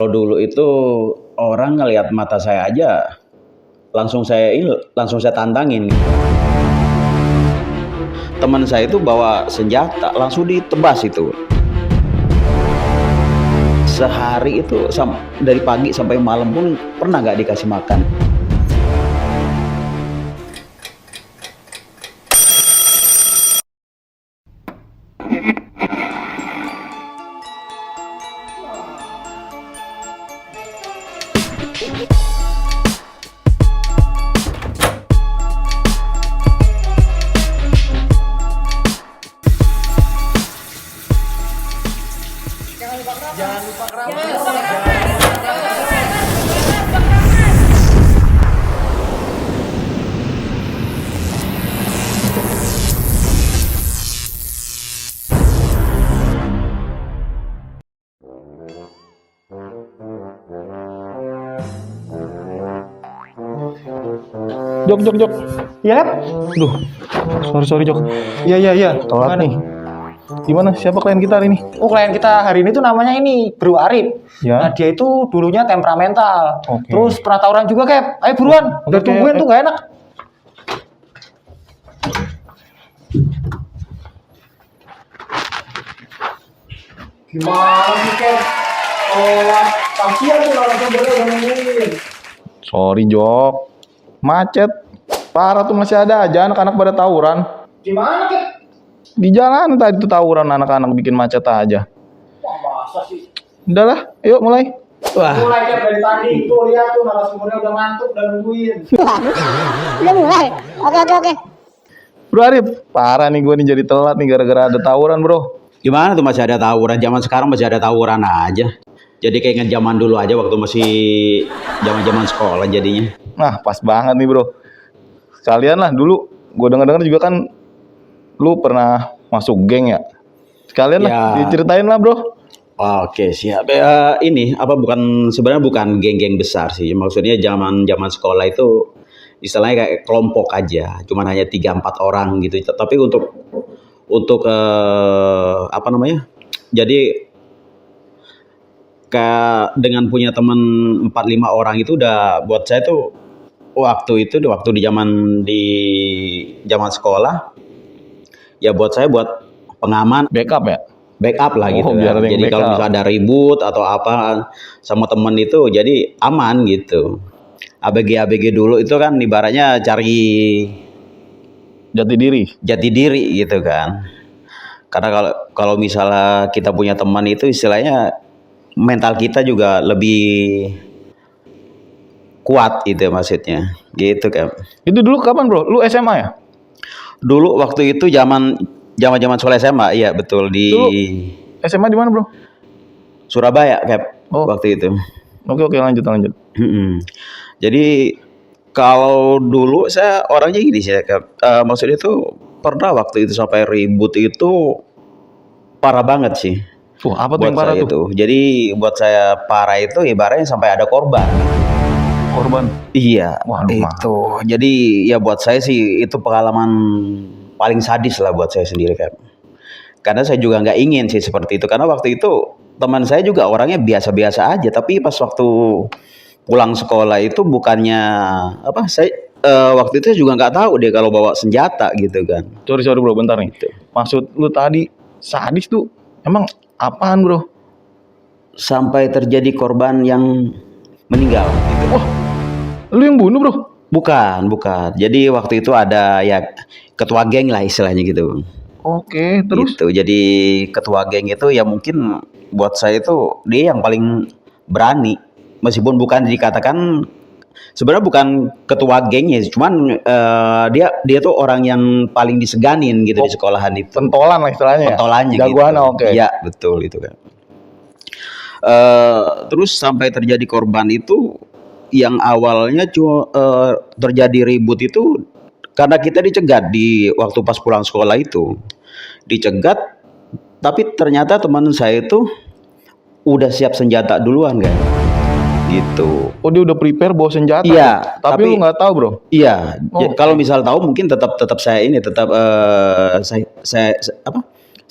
Kalau dulu itu orang ngelihat mata saya aja, langsung saya tantangin. Teman saya itu bawa senjata, langsung ditebas itu. Sehari itu dari pagi sampai malam pun pernah nggak dikasih makan. Jangan lupa keramas. Jok. Ya, Lep? Duh, sorry Jok. Iya. Telat nih. Gimana? Siapa klien kita hari ini? Oh, klien kita hari ini tuh namanya ini Bro Arif. Ya. Nah, dia itu dulunya temperamental. Oke. Terus pernah tawuran juga, Kep. Ayo buruan, udah Oke, tungguin tuh nggak enak. Gimana sih, Kep? Oh, kasihan tuh langsung udah nungguin. Sorry Jok. Macet. Parah tuh masih ada aja anak-anak pada tawuran. Gimana, Kep? Di jalan tadi tuh tawuran anak-anak bikin macet aja. Wah, masa sih? Udahlah, ayo mulai. Wah, Mulai, Kep, dari tadi. Tuh, lihat tuh narasumbernya udah ngantuk dan nungguin. Udah mulai? Oke. Bro Arif, parah nih gue nih jadi telat nih gara-gara ada tawuran bro. gimana tuh masih ada tawuran? Zaman sekarang masih ada tawuran aja. Jadi kayak inget zaman dulu aja waktu masih zaman sekolah jadinya. Nah pas banget nih bro. Sekalian lah dulu gue denger-denger juga kan lu pernah masuk geng ya. Sekalian lah Ya. diceritain lah bro. Oke, siap. Ini apa sebenarnya bukan geng-geng besar sih. Maksudnya zaman sekolah itu istilahnya kayak kelompok aja. Cuman hanya 3-4 orang gitu. Tapi untuk apa namanya? Jadi dengan punya teman 4-5 orang itu udah buat saya tuh waktu di zaman sekolah ya buat saya buat pengaman, Backup ya. backup lah gitu biar kan. ada yang Jadi kalau backup. misalnya ada ribut atau apa sama temen itu jadi aman gitu. ABG dulu itu kan ibaratnya cari Jati diri. jati diri gitu kan. Karena kalau misalnya kita punya teman itu istilahnya mental kita juga lebih kuat gitu maksudnya. Gitu kan. Itu dulu kapan bro? Lu SMA ya? Dulu waktu itu zaman sekolah SMA, iya betul di Dulu SMA di mana bro? Surabaya, Kep, Oh. waktu itu. Oke lanjut. Jadi kalau dulu saya orangnya gini sih, Kep. Maksudnya tuh pernah waktu itu sampai ribut itu parah banget sih. Apa tuh Buat yang parah saya tuh? itu. Jadi buat saya parah itu ibaratnya sampai ada korban. Korban. Iya, Waduh, itu. Jadi ya buat saya sih itu pengalaman paling sadis lah buat saya sendiri kan. Karena saya juga nggak ingin sih seperti itu. Karena waktu itu teman saya juga orangnya biasa-biasa aja. Tapi pas waktu pulang sekolah itu bukannya apa? Waktu itu saya juga nggak tahu dia kalau bawa senjata gitu kan. Sorry bro, bentar nih. Maksud lu tadi sadis tuh emang apaan bro? Sampai terjadi korban yang meninggal. Gitu. Wah, lu yang bunuh bro? Bukan. Jadi waktu itu ada ya ketua geng lah istilahnya gitu. Oke, terus? Gitu. Jadi ketua geng itu ya mungkin buat saya itu dia yang paling berani. Meskipun bukan dikatakan sebenarnya bukan ketua gengnya, cuman dia tuh orang yang paling diseganin gitu di sekolahan itu. Pentolan lah istilahnya ya? Pentolannya Jagoan, gitu. oke. Iya, betul itu kan. Terus sampai terjadi korban itu yang awalnya terjadi ribut itu karena kita dicegat di waktu pas pulang sekolah itu. Dicegat, tapi ternyata teman saya itu udah siap senjata duluan kan. Gitu. Oh dia udah prepare bawa senjata? Iya, Tapi lu nggak tahu bro? Iya, Oh, kalau misal tahu mungkin tetap saya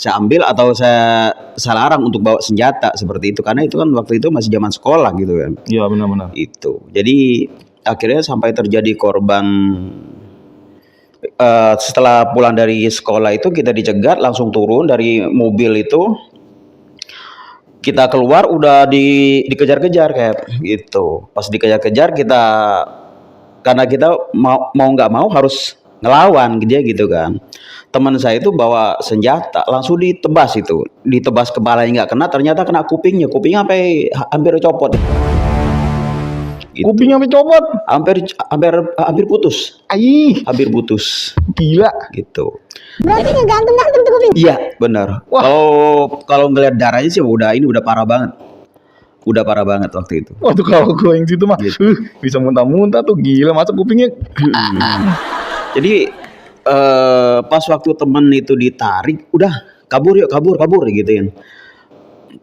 saya ambil atau saya larang untuk bawa senjata seperti itu, karena itu kan waktu itu masih zaman sekolah gitu kan. Iya benar-benar. Itu. Jadi akhirnya sampai terjadi korban. Setelah pulang dari sekolah itu kita dicegat, langsung turun dari mobil itu. Kita keluar udah dikejar-kejar kayak gitu. Pas dikejar-kejar kita, karena kita mau nggak mau harus ngelawan dia gitu kan. Teman saya itu bawa senjata, langsung ditebas kepalanya nggak kena, ternyata kena kupingnya sampai hampir copot. Gitu. Kupingnya sampai copot. Hampir putus. Hampir putus. Gila. Gitu. Berarti ngegantung tuh kuping. Iya, benar. Kalau ngelihat darahnya sih udah parah banget. Udah parah banget waktu itu. Waktu kalau gue yang situ mah, bisa muntah-muntah tuh gila, masa kupingnya. Jadi pas waktu temen itu ditarik, udah kabur gituin.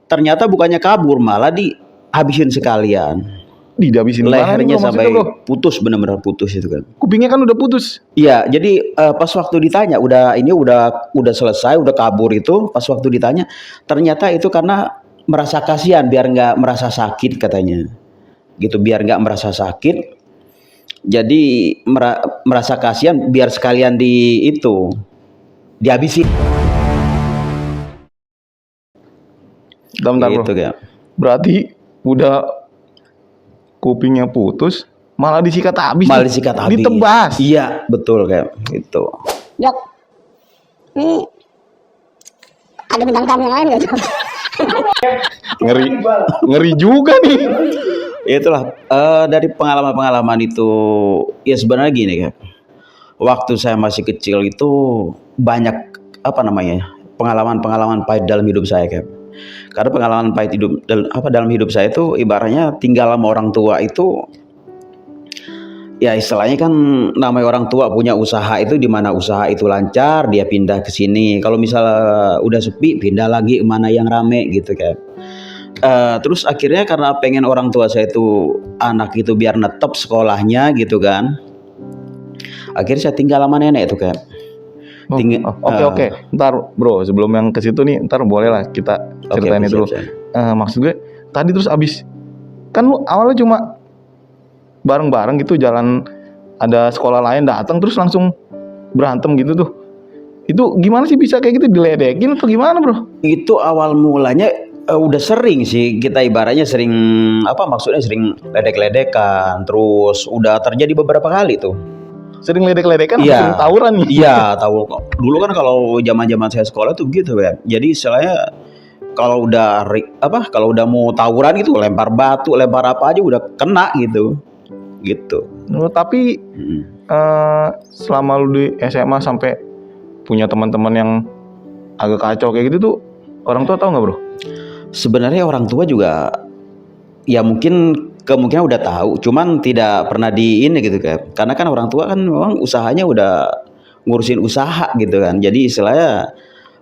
Ternyata bukannya kabur, malah dihabisin sekalian. Dihabisin lehernya sampai putus, benar-benar putus itu kan. Kupingnya kan udah putus. Iya, jadi pas waktu ditanya udah selesai, udah kabur itu, pas waktu ditanya ternyata itu karena merasa kasihan biar nggak merasa sakit katanya. Gitu, biar nggak merasa sakit. Jadi merasa kasihan biar sekalian dihabisin. Bentar, gitu, bro. ya. Berarti udah kupingnya putus, malah disikat habis. Malah disikat habis. Ditebas. Iya, betul kayak gitu. Jok, ini ada bintang tamu yang lain nggak Jok? Ngeri juga nih. Itulah dari pengalaman itu, ya sebenarnya gini kan. Waktu saya masih kecil itu banyak pengalaman pahit dalam hidup saya kan. Karena pengalaman pahit dalam hidup saya itu ibaratnya tinggal sama orang tua itu, ya istilahnya kan namanya orang tua punya usaha itu, di mana usaha itu lancar dia pindah ke sini. Kalau misalnya udah sepi pindah lagi mana yang rame gitu kan. Terus akhirnya karena pengen orang tua saya itu anak itu biar netep sekolahnya gitu kan. Akhirnya saya tinggal sama nenek itu kan. Oke. Ntar bro, sebelum yang ke situ nih, ntar boleh lah kita ceritain itu dulu. Maksud gue tadi terus abis kan lu awalnya cuma bareng-bareng gitu jalan, ada sekolah lain datang terus langsung berantem gitu tuh. Itu gimana sih bisa kayak gitu, diledekin atau gimana bro? Itu awal mulanya udah sering sih kita ibaratnya sering sering ledek-ledekan, terus udah terjadi beberapa kali tuh. Sering ledek-ledekan, iya, sering tawuran nih. Iya, tahu. Dulu kan kalau zaman-zaman saya sekolah tuh gitu ya. Jadi istilahnya kalau udah mau tawuran itu lempar batu, lempar apa aja udah kena gitu. Gitu. Tapi selama lu di SMA sampai punya teman-teman yang agak kacau kayak gitu tuh, orang tua tahu nggak bro? Sebenarnya orang tua juga ya mungkin kemungkinan udah tahu, cuman tidak pernah gitu kan. Karena kan orang tua kan memang usahanya udah ngurusin usaha gitu kan. Jadi istilahnya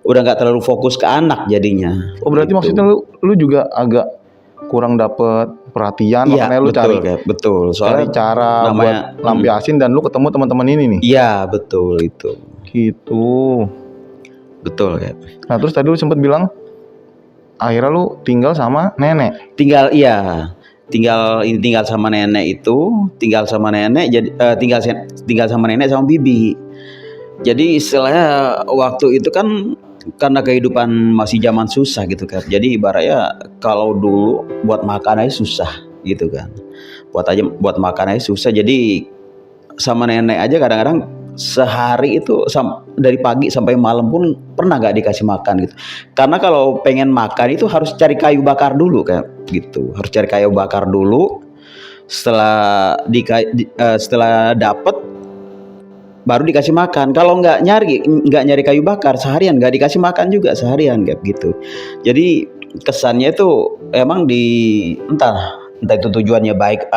udah nggak terlalu fokus ke anak jadinya. Oh berarti gitu. Maksudnya lu juga agak kurang dapet perhatian, ya, makanya lu betul. Soalnya cari cara buat lampiasin dan lu ketemu teman-teman ini nih. Iya betul itu. Gitu. Betul kan. Nah terus tadi lu sempat bilang akhirnya lu tinggal sama nenek. Tinggal sama nenek itu, tinggal sama nenek jadi tinggal sama nenek sama bibi. Jadi istilahnya waktu itu kan karena kehidupan masih zaman susah gitu kan. Jadi ibaratnya kalau dulu buat makan aja susah gitu kan. Buat makan aja susah. Jadi sama nenek aja kadang-kadang sehari itu dari pagi sampai malam pun pernah nggak dikasih makan gitu. Karena kalau pengen makan itu harus cari kayu bakar dulu kan gitu. Harus cari kayu bakar dulu. Setelah dapet baru dikasih makan. Kalau nggak nyari kayu bakar seharian nggak dikasih makan juga seharian kayak gitu. Jadi kesannya itu emang entah itu tujuannya baik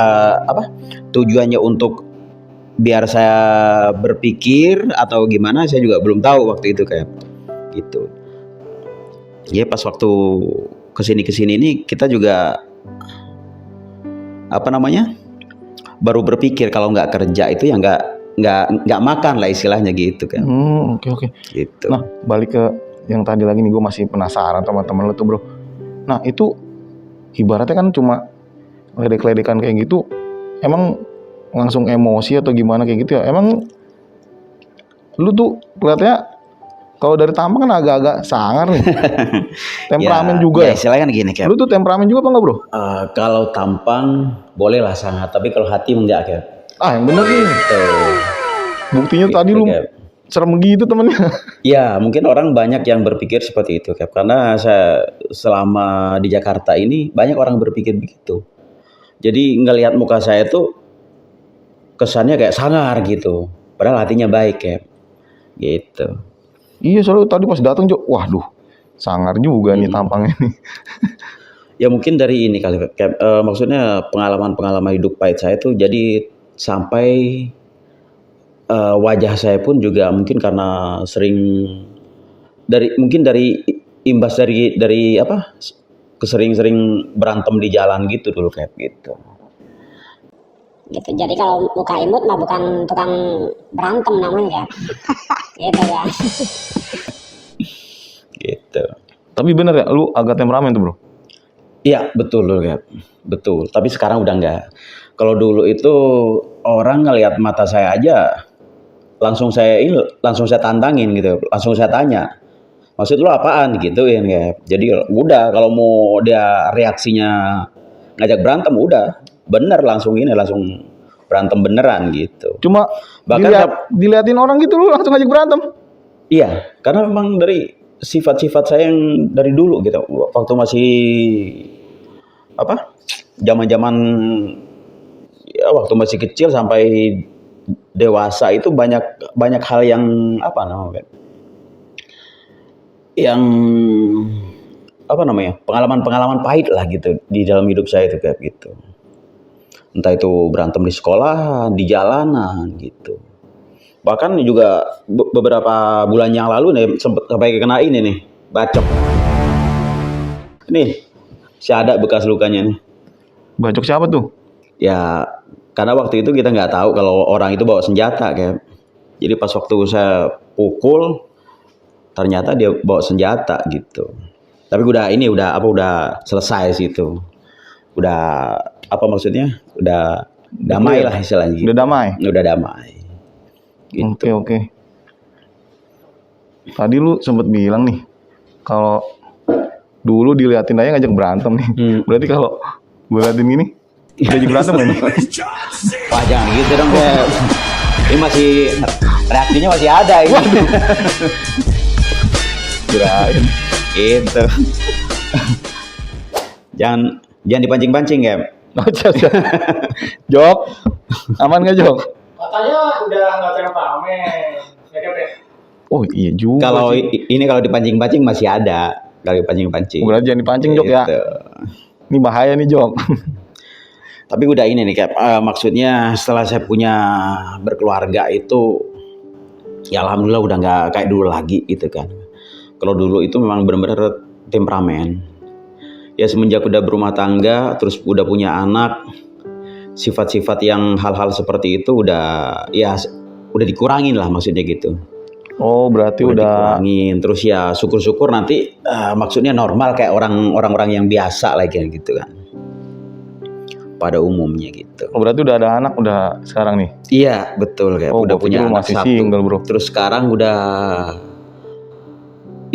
tujuannya untuk biar saya berpikir atau gimana saya juga belum tahu waktu itu kayak gitu. Ya pas waktu kesini ini kita juga baru berpikir kalau nggak kerja itu ya nggak makan lah istilahnya gitu kan. Oke. Gitu. Nah balik ke yang tadi lagi nih gue masih penasaran sama temen lu tuh bro. Nah itu ibaratnya kan cuma ledek-ledekan kayak gitu, emang langsung emosi atau gimana kayak gitu ya? Emang lu tuh kelihatannya kalau dari tampang kan agak-agak sangar nih. Temperamen juga ya? Istilahnya kan gini, Cap. Lu tuh temperamen juga apa enggak bro? Kalau tampang boleh lah sangat, tapi kalau hati enggak, Cap. Yang bener nih. Tuh. Buktinya Gitu, tadi lu Cap. serem gitu temennya. Ya, mungkin orang banyak yang berpikir seperti itu, Cap. Karena saya selama di Jakarta ini banyak orang berpikir begitu. Jadi ngelihat muka saya tuh kesannya kayak sangar gitu. Padahal hatinya baik, Cap. Gitu. Iya soalnya tadi pas datang Jo, waduh sangar juga nih tampangnya nih. Ya mungkin dari ini kali, Cap. Maksudnya pengalaman-pengalaman hidup pahit saya tuh jadi sampai wajah saya pun juga mungkin karena sering mungkin dari imbas dari apa kesering-sering berantem di jalan gitu dulu, kayak gitu. Gitu. Jadi kalau muka imut mah bukan tukang berantem namanya ya. Gitu ya. Gitu. Tapi bener ya, lu agak temperamen tuh bro? Iya betul loh, Cap. Betul. Tapi sekarang udah enggak. Kalau dulu itu orang ngelihat mata saya aja langsung saya tantangin gitu, langsung saya tanya, maksud lu apaan gituin, Cap. Jadi udah kalau mau dia reaksinya ngajak berantem udah bener langsung berantem beneran gitu. Cuma Bahkan diliatin orang gitu lu langsung ngajak berantem? iya, karena memang dari sifat-sifat saya yang dari dulu gitu. Waktu masih apa? Zaman-zaman ya waktu masih kecil sampai dewasa itu banyak hal yang apa namanya? Yang apa namanya? Pengalaman-pengalaman pahit lah gitu di dalam hidup saya itu kayak gitu. Entah itu berantem di sekolah, di jalanan gitu. Bahkan juga beberapa bulan yang lalu nih sempat sampai kena ini nih, bacok. Nih, si ada bekas lukanya nih. Bacok siapa tuh? Ya, karena waktu itu kita nggak tahu kalau orang itu bawa senjata, kayak. Jadi pas waktu saya pukul, ternyata dia bawa senjata gitu. Tapi udah selesai sih itu. Udah apa maksudnya? Udah damai lah istilahnya. Udah damai? Udah damai. Gitu. Oke. Tadi lu sempet bilang nih, kalau dulu diliatin aja ngajak berantem nih. Berarti kalau gue liatin gini, ngajak berantem kan? Wah jangan gitu dong, Cap. Ini masih reaksinya masih ada ini. Kirain. Gitu. Jangan dipancing-pancing, Cap. Siap. Jok, aman nggak Jok? Katanya udah nggak temperamen, ya Cap ya? Oh iya juga. Kalau sih. ini kalau dipancing-pancing masih ada. Kalau dipancing-pancing. Berarti jangan dipancing Jok ya. Gitu. Ini bahaya nih Jok. Tapi udah ini nih, Cap. Maksudnya setelah saya punya berkeluarga itu, ya alhamdulillah udah nggak kayak dulu lagi gitu kan. Kalau dulu itu memang benar-benar temperamen. Ya semenjak udah berumah tangga, terus udah punya anak, sifat-sifat yang hal-hal seperti itu udah dikurangin lah maksudnya gitu. Oh berarti udah dikurangin. Terus ya syukur-syukur nanti maksudnya normal kayak orang-orang yang biasa lagi gitu kan. Pada umumnya gitu. Oh berarti udah ada anak udah sekarang nih? Iya betul, kayak udah punya anak masih 1. single bro. Terus sekarang udah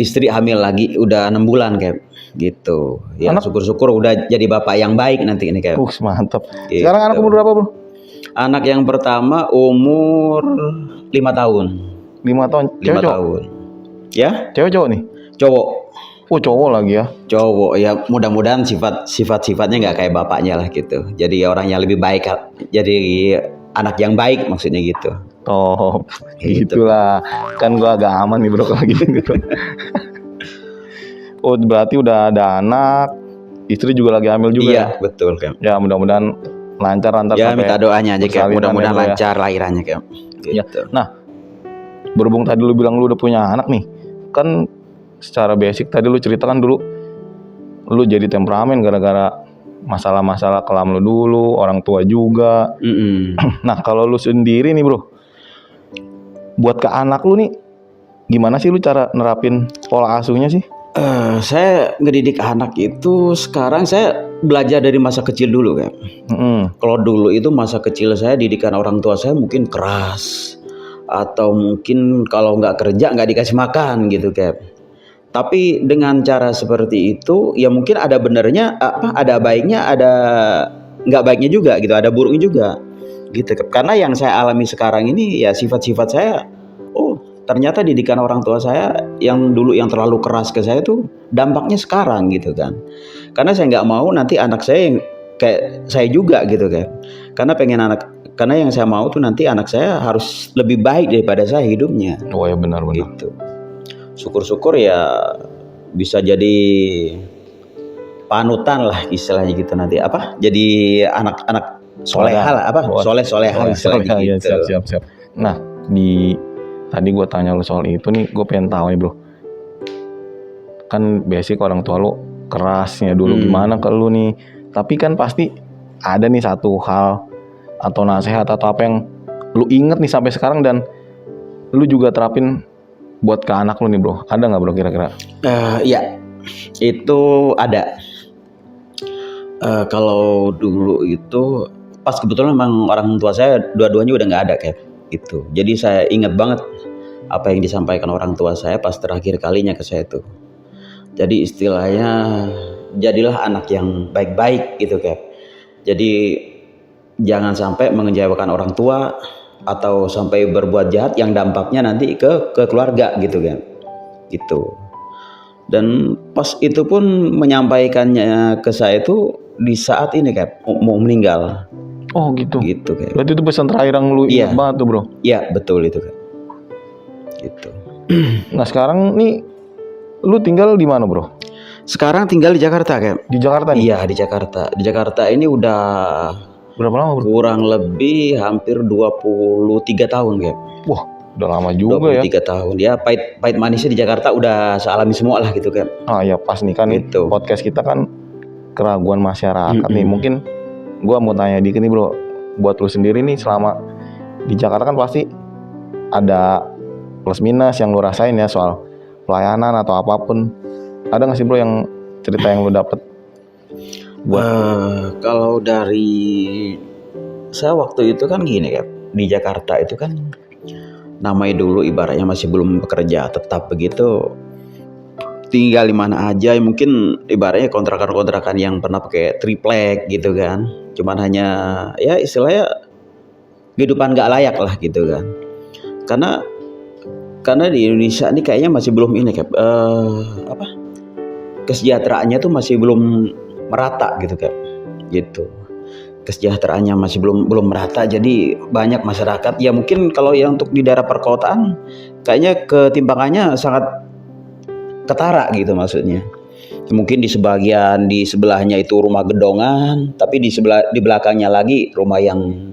istri hamil lagi, udah 6 bulan kayak gitu. Ya syukur-syukur udah jadi bapak yang baik nanti ini kayak. Mantap. Gitu. Sekarang anak umur berapa bro? Anak yang pertama umur 5 tahun. 5 tahun. 5 tahun. Ya? Cewek cowok nih? Cowok. Oh cowok lagi ya? Cowok ya, mudah-mudahan sifat-sifatnya nggak kayak bapaknya lah gitu. Jadi orang yang lebih baik, jadi anak yang baik maksudnya gitu. Oh, Gitu. gitulah. Kan gua agak aman nih bro kalau gitu. Oh berarti udah ada anak, istri juga lagi hamil juga. Iya betul kan. Ya mudah-mudahan lancar antar Ya sampai minta doanya aja kayak mudah-mudahan ya. lancar lahirannya kayak. Ya. Gitu. Nah, berhubung tadi lu bilang lu udah punya anak nih, kan secara basic tadi lu ceritakan dulu lu jadi temperamen gara-gara masalah-masalah kelam lu dulu, orang tua juga. Nah, kalau lu sendiri nih, bro, buat ke anak lu nih gimana sih lu cara nerapin pola asuhnya sih? Saya ngedidik anak itu sekarang saya belajar dari masa kecil dulu kan. Kalau dulu itu masa kecil saya didikan orang tua saya mungkin keras atau mungkin kalau nggak kerja nggak dikasih makan gitu kan. Tapi dengan cara seperti itu ya mungkin ada benernya ada baiknya ada nggak baiknya juga gitu, ada buruknya juga gitu. Karena yang saya alami sekarang ini ya sifat-sifat saya, oh ternyata didikan orang tua saya yang dulu yang terlalu keras ke saya tuh dampaknya sekarang gitu kan. Karena saya nggak mau nanti anak saya yang kayak saya juga gitu kan. Karena yang saya mau tuh nanti anak saya harus lebih baik daripada saya hidupnya. Oh ya benar. Gitu. Syukur-syukur ya bisa jadi panutan lah istilahnya gitu nanti jadi anak-anak soleha lah soleha istilahnya Ya, gitu. siap. Nah tadi gue tanya lu soal itu nih, gue pengen tahu nih bro, kan basic orang tua lu kerasnya dulu gimana ke lu nih, tapi kan pasti ada nih satu hal atau nasihat atau apa yang lu inget nih sampai sekarang dan lu juga terapin buat ke anak lu nih bro, ada nggak bro kira-kira? Ya itu ada. Kalau dulu itu pas kebetulan memang orang tua saya dua-duanya udah nggak ada kayak gitu. Jadi saya ingat banget apa yang disampaikan orang tua saya pas terakhir kalinya ke saya tuh. Jadi istilahnya jadilah anak yang baik-baik gitu kayak. Jadi jangan sampai mengecewakan orang tua atau sampai berbuat jahat yang dampaknya nanti ke keluarga gitu kan. Gitu. Dan pas itu pun menyampaikannya ke saya itu di saat ini kayak mau meninggal. Oh gitu. Gitu kayak. Berarti itu pesan terakhir yang lu ingat banget tuh bro? Iya betul itu kan. Gitu. Nah sekarang nih lu tinggal di mana bro? Sekarang tinggal di Jakarta kayak. Di Jakarta nih? Iya di Jakarta. Di Jakarta ini udah berapa lama bro? Kurang lebih hampir 23 tahun kayak. Wah udah lama juga 23 tahun ya, pahit manisnya di Jakarta udah saya alami semua lah gitu kan. Ya pas nih kan gitu. Podcast kita kan keraguan masyarakat nih, mungkin gua mau tanya dikit nih bro, buat lu sendiri nih selama di Jakarta kan pasti ada plus minus yang lu rasain ya soal pelayanan atau apapun, ada nggak sih bro yang cerita yang lu dapet? Kalau dari saya waktu itu kan gini kan, di Jakarta itu kan namanya dulu ibaratnya masih belum bekerja tetap begitu, tinggal di mana aja mungkin ibaratnya kontrakan-kontrakan yang pernah pakai triplek gitu kan, cuman hanya ya istilahnya kehidupan nggak layak lah gitu kan, karena di Indonesia ini kayaknya masih belum ini kayak kesejahteraannya tuh masih belum merata gitu kan, gitu kesejahteraannya masih belum merata, jadi banyak masyarakat ya mungkin kalau yang untuk di daerah perkotaan kayaknya ketimpangannya sangat ketara gitu maksudnya. Mungkin di sebelahnya itu rumah gedongan, tapi di belakangnya lagi rumah yang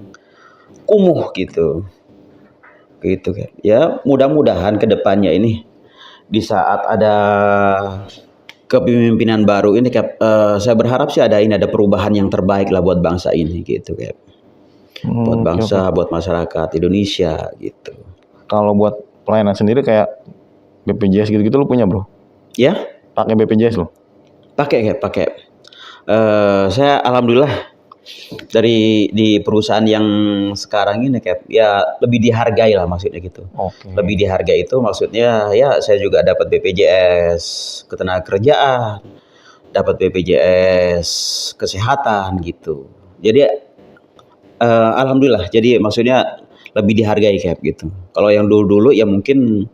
kumuh gitu kan. Ya mudah-mudahan ke depannya ini di saat ada kepemimpinan baru ini saya berharap sih ada perubahan yang terbaik lah buat bangsa ini gitu kan. Buat bangsa, buat masyarakat Indonesia gitu. Kalau buat pelayanan sendiri kayak BPJS gitu-gitu lu punya bro? Ya? Pakai BPJS lu? Pakai. Saya alhamdulillah di perusahaan yang sekarang ini kayak ya lebih dihargai lah maksudnya gitu. Lebih dihargai itu maksudnya ya saya juga dapat BPJS ketenagakerjaan, dapat BPJS kesehatan gitu. Jadi alhamdulillah, jadi maksudnya lebih dihargai kayak gitu. Kalau yang dulu ya mungkin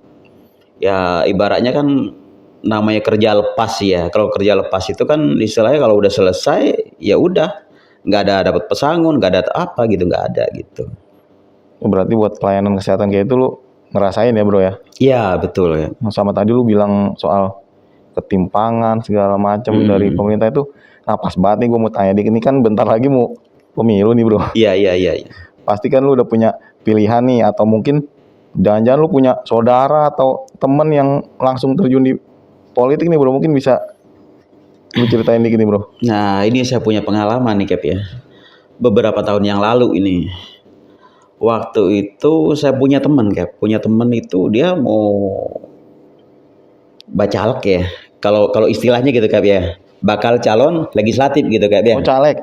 ya ibaratnya kan namanya kerja lepas ya. Kalau kerja lepas itu kan istilahnya kalau udah selesai ya udah, nggak ada dapat pesangon, nggak ada apa gitu, nggak ada gitu. Berarti buat pelayanan kesehatan kayak itu lu ngerasain ya bro ya? Iya betul ya. Sama tadi lu bilang soal ketimpangan segala macam dari pemerintah itu, nah pas banget nih gue mau tanya dikit, ini kan bentar lagi mau pemilu nih bro. Iya. Pasti kan lu udah punya pilihan nih, atau mungkin jangan-jangan lu punya saudara atau temen yang langsung terjun di politik nih bro, mungkin bisa lu ceritain dikit nih bro. Nah ini saya punya pengalaman nih Cap ya. Beberapa tahun yang lalu ini, waktu itu saya punya teman Cap, itu dia mau bacalek ya. Kalau kalau istilahnya gitu Kap ya. Bakal calon legislatif gitu Kap ya. Oh, caleg.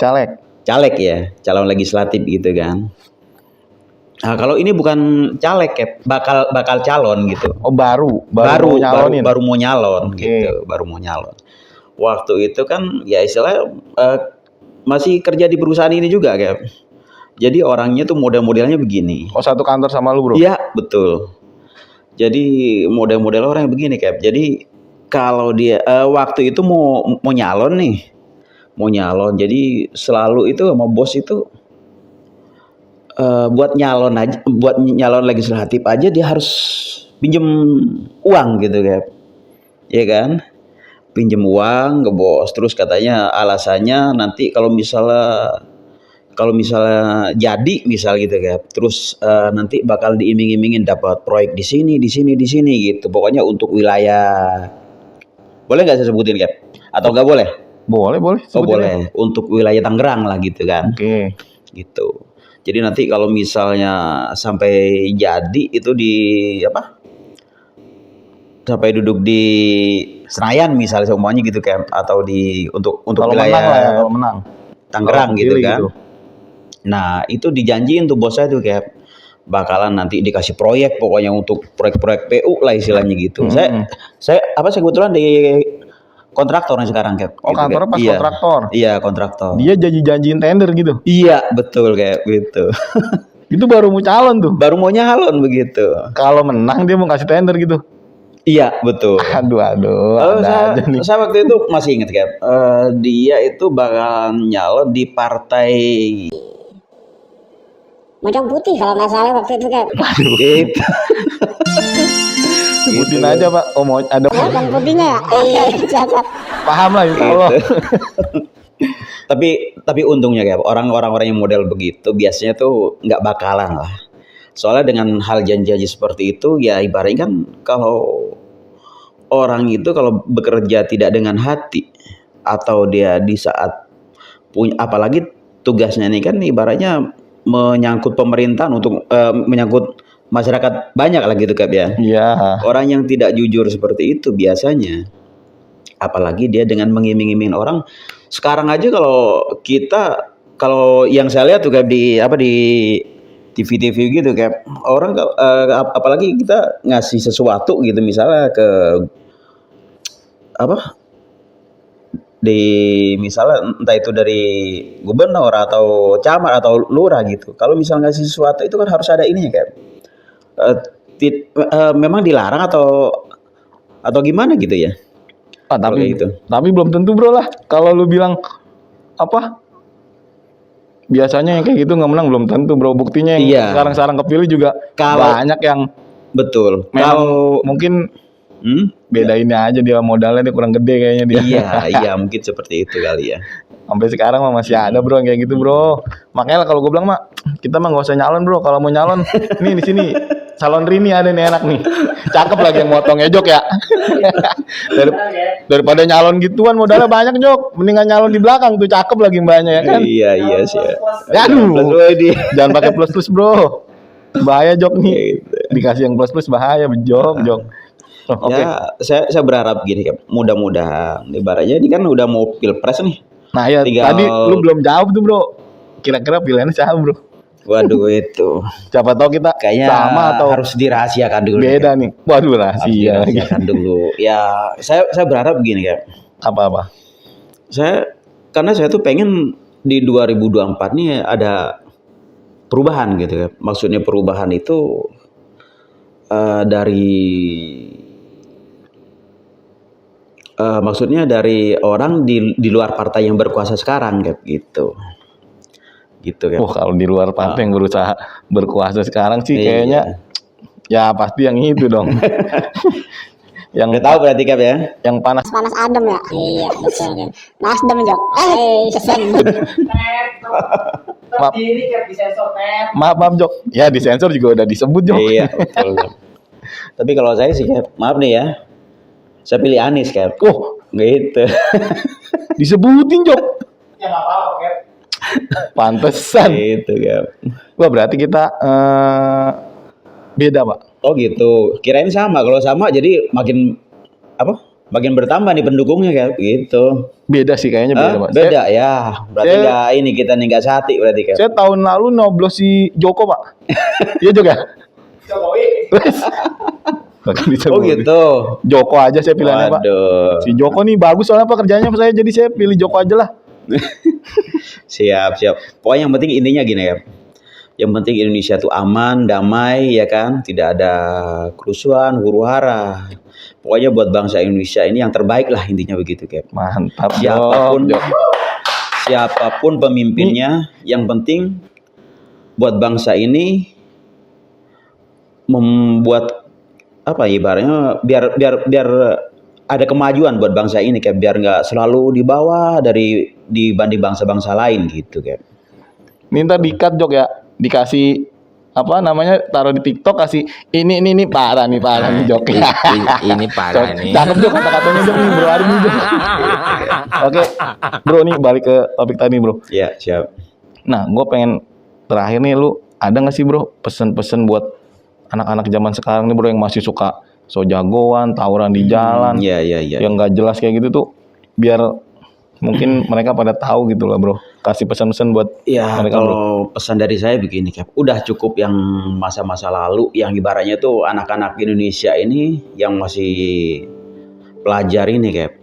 Caleg ya, calon legislatif gitu kan. Nah, kalau ini bukan caleg Kap, bakal calon gitu. Oh, baru mau nyalonin. baru mau nyalon Oke. gitu, baru mau nyalon. Waktu itu kan ya istilahnya masih kerja di perusahaan ini juga Kap. Jadi orangnya tuh model-modelnya begini. Oh, satu kantor sama lu, Bro. Iya, betul. Jadi model-model orang yang begini Kap. Jadi kalau dia waktu itu mau nyalon nih, mau nyalon. Jadi selalu itu sama bos itu buat nyalon legislatif aja dia harus pinjem uang gitu Kap. Iya kan? Pinjem uang ke bos. Terus katanya alasannya nanti kalau misalnya jadi misal gitu Kap. Terus nanti bakal diiming-imingin dapat proyek di sini gitu. Pokoknya untuk wilayah. Boleh nggak saya sebutin Kap? Atau nggak boleh? Boleh. Oh sebutin boleh. Untuk wilayah Tangerang lah gitu kan. Oke. Gitu. Jadi nanti kalau misalnya sampai jadi itu di apa? Sampai duduk di Senayan misalnya semuanya gitu kan, atau untuk Kalau wilayah menang lah ya, kalau menang. Tangerang Kalau gitu pilih kan. gitu. Nah, itu dijanjiin tuh bos saya tuh kayak bakalan nanti dikasih proyek pokoknya untuk proyek-proyek PU lah istilahnya gitu. Saya kebetulan di kontraktor sekarang kayak Oh, gitu, kantornya Kap. pas Iya. kontraktor. Iya, kontraktor. Dia janjiin tender gitu. Iya, betul kayak gitu. Itu baru mau calon tuh. Baru mau nyalon begitu. Kalau menang dia mau kasih tender gitu. Iya, betul. Aduh, Lalu ada aja nih. saya waktu itu masih ingat Kap. Dia itu bakal nyalon di partai Mojang Putih kalau nggak salah waktu itu Kap. gitu. Sebutin Gitu. aja, Pak. Oh, mau ada Mojang Putihnya ya? Iya, cakep. paham lah insya Allah. Gitu. tapi untungnya kayak orang-orang yang model begitu biasanya tuh nggak bakalan lah. Soalnya dengan hal janji-janji seperti itu ya ibaratnya kan kalau orang itu kalau bekerja tidak dengan hati atau dia di saat punya apalagi tugasnya ini kan ibaratnya menyangkut pemerintahan untuk menyangkut masyarakat banyak lah gitu Kak ya. Iya. Orang yang tidak jujur seperti itu biasanya apalagi dia dengan mengiming-iming orang. Sekarang aja kalau yang saya lihat tuh kayak di TV-TV gitu kayak orang apalagi kita ngasih sesuatu gitu misalnya ke misalnya entah itu dari gubernur atau camat atau lurah gitu. Kalau misalnya ngasih sesuatu itu kan harus ada ininya kayak memang dilarang atau gimana gitu ya. Tapi gitu. tapi belum tentu bro lah. Kalau lu bilang apa? Biasanya yang kayak gitu nggak menang belum tentu bro. Buktinya yang Iya. sekarang kepilih juga banyak yang Betul. kalau mungkin bedainnya aja dia modalnya dia kurang gede kayaknya dia. Iya mungkin seperti itu kali ya. Sampai sekarang mah masih ada bro yang kayak gitu bro. Makanya kalau gue bilang mah kita mah nggak usah nyalon bro. Kalau mau nyalon nih di sini salon Rini ada nih enak nih. Cakep lagi yang motongnya Jok ya. Daripada nyalon gituan modalnya banyak Jok. Mendingan nyalon di belakang tuh cakep lagi mbaknya ya kan. Iya sih. Aduh. Jangan pakai plus bro. Bahaya Jok nih. Gitu. Dikasih yang plus bahaya Jok. Oh, oke. Ya, saya berharap gini kan, mudah-mudahan ibaratnya ini kan udah mau pilpres nih. Nah ya tadi lu belum jawab tuh bro. Kira-kira pilihannya siapa bro? Waduh itu. Siapa tahu kita Kayaknya sama atau harus dirahasiakan dulu. beda nih. Waduh Harus rahasia lagi. dirahasiakan dulu. Ya, saya berharap begini kan. Apa-apa? Karena saya tuh pengen di 2024 nih ada perubahan gitu kan. Maksudnya perubahan itu maksudnya dari orang di luar partai yang berkuasa sekarang gitu kan. Wah kalau di luar partai yang berusaha berkuasa sekarang sih Iya. kayaknya ya pasti yang itu dong. yang Udah tahu berarti Kap ya. yang panas. Panas adem ya? Iya betul kan. Nasdem Jok. Kesen. Maaf. Diri kayak disensor net. Maaf Jok. Ya di sensor juga udah disebut Jok. Iya betul. Tapi kalau saya sih Kap, maaf nih ya. Saya pilih Anies Kap. Oh Gitu. disebutin Jok. Ya nggak apa-apa Kep. Pantesan. Gitu Kap. Wah berarti kita beda pak. Oh gitu. Kirain sama. Kalau sama jadi makin apa? Makin bertambah nih pendukungnya kayak gitu. Beda sih kayaknya beda, Pak. Beda ya. Berarti saya- nggak ini kita nih nggak sehati berarti kayak. Saya tahun lalu nyoblos si Joko, Pak. Iya juga. Jokowi. Bahkan bisa Oh gitu. Joko aja saya pilihannya, Pak. Waduh. Si Joko nih bagus soalnya Pak kerjanya saya, jadi saya pilih Joko aja lah. Siap. Pokoknya yang penting intinya gini ya. Yang penting Indonesia tuh aman, damai ya kan, tidak ada kerusuhan, huru-hara. Pokoknya buat bangsa Indonesia ini yang terbaik lah intinya begitu, Cap. Mantap. Siapapun Jok. siapapun pemimpinnya, yang penting buat bangsa ini membuat apa ya, ibaratnya biar ada kemajuan buat bangsa ini, kayak biar nggak selalu di bawah dibanding bangsa-bangsa lain gitu, kayak. Minta di-cut Jok ya. Dikasih apa namanya, taruh di TikTok, kasih ini parah nih Jok. Ini parah nih. Cakep Jok kata-katanya Jok nih bro, hari ini Jok. Oke bro, nih balik ke topik tadi bro. Ya, siap. Nah gue pengen terakhir nih, lu ada gak sih bro pesen-pesen buat anak-anak zaman sekarang nih bro, yang masih suka so jagoan, tawuran di jalan, Iya. yang gak jelas kayak gitu tuh, biar mungkin mereka pada tahu gitu lah bro. Kasih pesan-pesan buat Ya, mereka bro. kalau pesan dari saya begini, Cap. Udah cukup yang masa-masa lalu, yang ibaratnya tuh anak-anak Indonesia ini yang masih pelajar ini, Cap.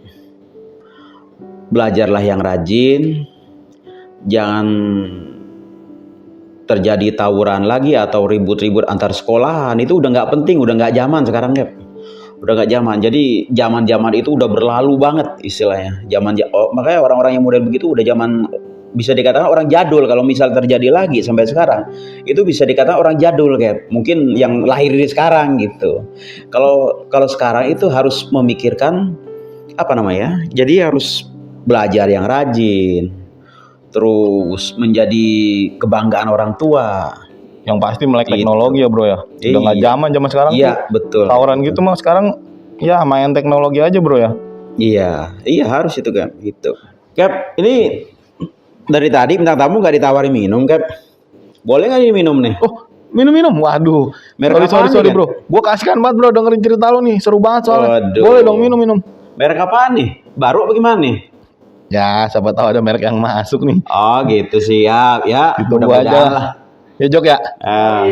Belajarlah yang rajin, jangan terjadi tawuran lagi atau ribut-ribut antar sekolahan. Itu udah nggak penting, udah nggak zaman sekarang, Cap. Udah nggak zaman. Jadi zaman itu udah berlalu banget istilahnya. Makanya orang-orang yang model begitu udah zaman, bisa dikatakan orang jadul. Kalau misal terjadi lagi sampai sekarang, itu bisa dikatakan orang jadul, kayak mungkin yang lahir di sekarang gitu. Kalau sekarang itu harus memikirkan apa namanya? Jadi harus belajar yang rajin, terus menjadi kebanggaan orang tua. Yang pasti melek Gitu. teknologi ya bro ya. Udah nggak Iya. zaman sekarang Iya, tuh. betul. Tawuran gitu mah sekarang ya main teknologi aja bro ya. Iya harus itu, Cap. Gitu. Cap, ini dari tadi bintang tamu nggak ditawarin minum, Cap. Boleh nggak diminum nih? Oh minum. Waduh. Merek apaan Sorry nih, bro. Gue kasihkan banget bro dengerin cerita lo nih. Seru banget soalnya. Waduh. Boleh dong minum. Merek apaan nih? Baru apa gimana nih? Ya siapa tahu ada merek yang masuk nih. Oh gitu, siap ya. Ditunggu Mudah-mudahan aja. lah. Ya Jok ya. Ah.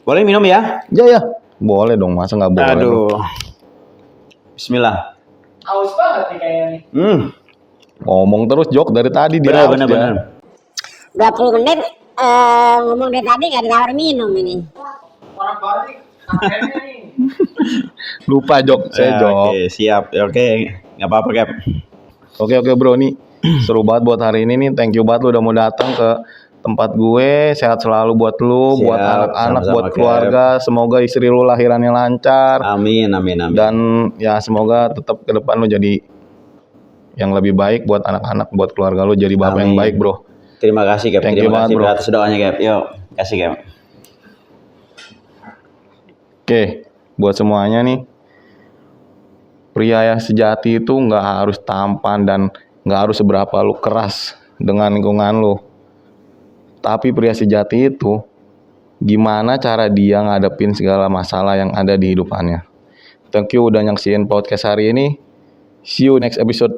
Boleh minum ya? Ya. Boleh dong, masa nggak boleh? Bro? Aduh. Bismillah. Haus banget nih kayaknya nih. Ngomong terus Jok dari tadi dia. haus dia. Benar. 20 menit ngomong dari tadi gak ditawar minum ini. Orang baru nih. Akhirnya nih. Lupa Jok, saya Jok. Oke, siap. Oke, nggak apa-apa, Cap. Oke bro nih. Seru banget buat hari ini nih. Thank you banget lu udah mau datang ke tempat gue. Sehat selalu buat lu, Siap, buat anak-anak, sama-sama, buat Cap. keluarga. Semoga istri lu lahirannya lancar. Amin. Dan ya semoga tetap ke depan lu jadi yang lebih baik buat anak-anak, buat keluarga lu, jadi bapak yang Amin. baik bro. Terima kasih, Cap. Thank you Terima banget, kasih bro. atas doanya, Cap. Yuk, kasih, Cap. Oke, buat semuanya nih, pria yang sejati itu nggak harus tampan dan nggak harus seberapa lu keras dengan lingkungan lu. Tapi pria sejati itu gimana cara dia ngadepin segala masalah yang ada di hidupannya. Thank you udah nyaksiin podcast hari ini. See you next episode.